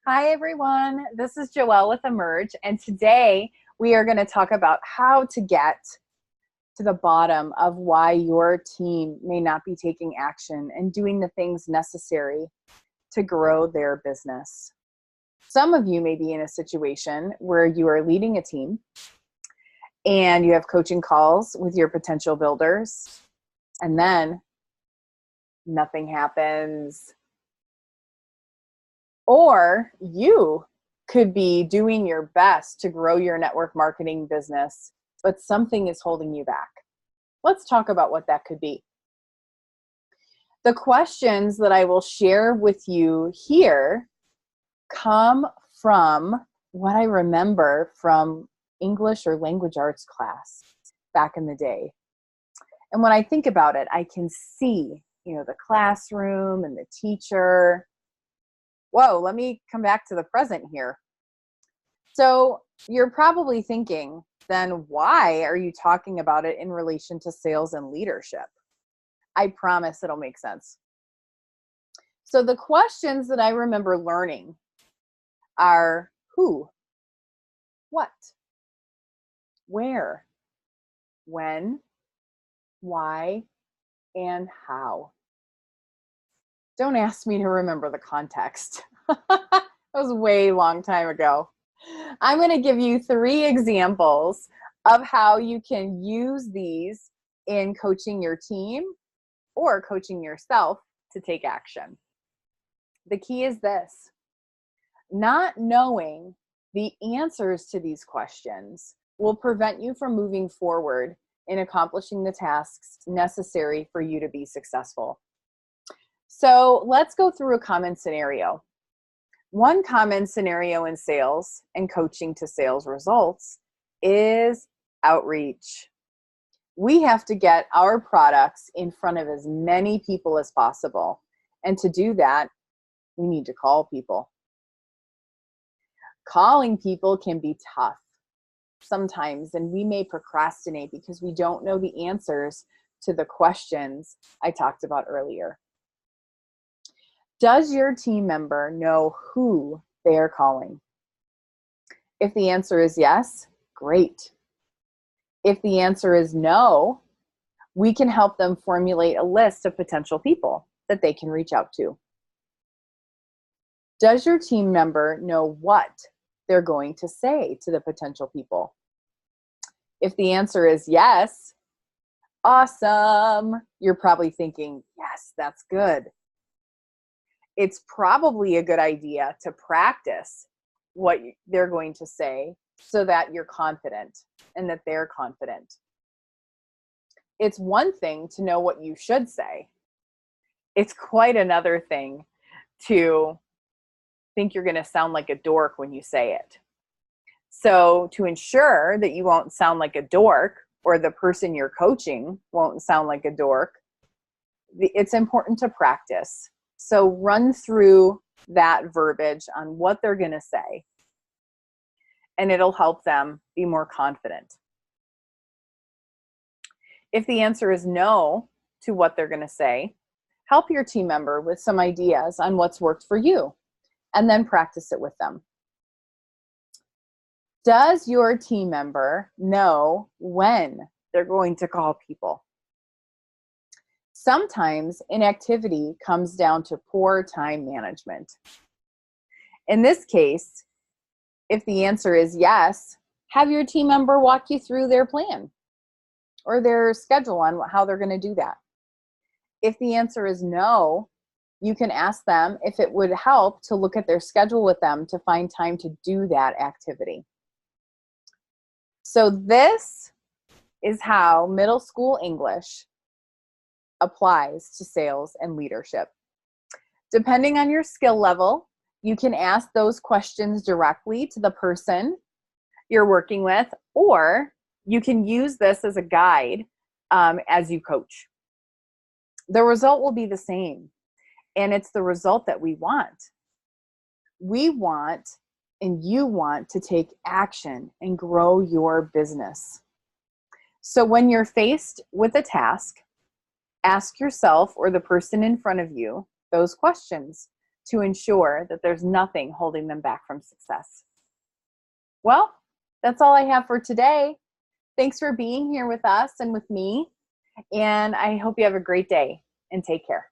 Hi everyone, this is Joelle with Emerge, and today we are going to talk about how to get to the bottom of why your team may not be taking action and doing the things necessary to grow their business. Some of you may be in a situation where you are leading a team and you have coaching calls with your potential builders, and then nothing happens. Or you could be doing your best to grow your network marketing business, but something is holding you back. Let's talk about what that could be. The questions that I will share with you here come from what I remember from English or language arts class back in the day. And when I think about it, I can see, the classroom and the teacher. Whoa, let me come back to the present here. So you're probably thinking, then why are you talking about it in relation to sales and leadership? I promise it'll make sense. So the questions that I remember learning are who, what, where, when, why, and how. Don't ask me to remember the context. That was a way long time ago. I'm going to give you 3 examples of how you can use these in coaching your team or coaching yourself to take action. The key is this: not knowing the answers to these questions will prevent you from moving forward in accomplishing the tasks necessary for you to be successful. So let's go through a common scenario. One common scenario in sales and coaching to sales results is outreach. We have to get our products in front of as many people as possible. And to do that, we need to call people. Calling people can be tough sometimes, and we may procrastinate because we don't know the answers to the questions I talked about earlier. Does your team member know who they are calling? If the answer is yes, great. If the answer is no, we can help them formulate a list of potential people that they can reach out to. Does your team member know what they're going to say to the potential people? If the answer is yes, awesome. You're probably thinking, yes, that's good. It's probably a good idea to practice what they're going to say so that you're confident and that they're confident. It's one thing to know what you should say. It's quite another thing to think you're going to sound like a dork when you say it. So to ensure that you won't sound like a dork, or the person you're coaching won't sound like a dork, it's important to practice. So run through that verbiage on what they're going to say, and it'll help them be more confident. If the answer is no to what they're going to say, help your team member with some ideas on what's worked for you, and then practice it with them. Does your team member know when they're going to call people? Sometimes inactivity comes down to poor time management. In this case, if the answer is yes, have your team member walk you through their plan or their schedule on how they're going to do that. If the answer is no, you can ask them if it would help to look at their schedule with them to find time to do that activity. So this is how middle school English applies to sales and leadership. Depending on your skill level, you can ask those questions directly to the person you're working with, or you can use this as a guide as you coach. The result will be the same, and it's the result that we want. We want, and you want, to take action and grow your business. So when you're faced with a task, ask yourself or the person in front of you those questions to ensure that there's nothing holding them back from success. Well, that's all I have for today. Thanks for being here with us and with me. And I hope you have a great day and take care.